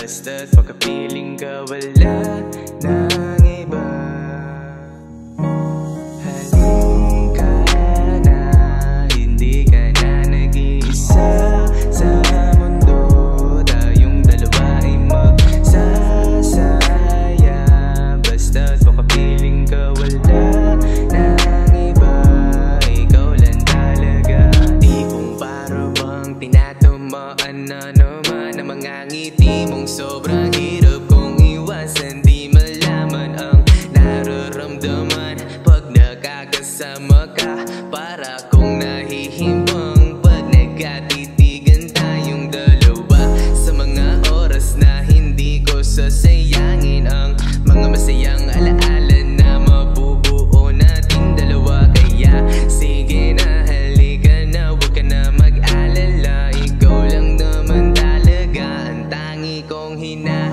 Basta't makapiling ka, wala nang iba. Halika na, hindi ka na nag-iisa sa mundo. Tayong dalawa ay magsasaya. Basta't makapiling ka, wala nang iba. Ikaw lang talaga. Di kung para bang tinatamaan na naman ang mga ngiti mong sobrang hirap kong iwasan. Di malaman ang nararamdaman pag nakakasama ka. Para kong nahihimbang pag nagkatitigan tayong dalawa. Sa mga oras na hindi ko sasayangin ang mga masayang alaala na mabubuo nating dalawa. Kaya sige na, halika na, huwag ka na mag-alala. Ikaw lang naman talaga ang tangi kong hinahanap.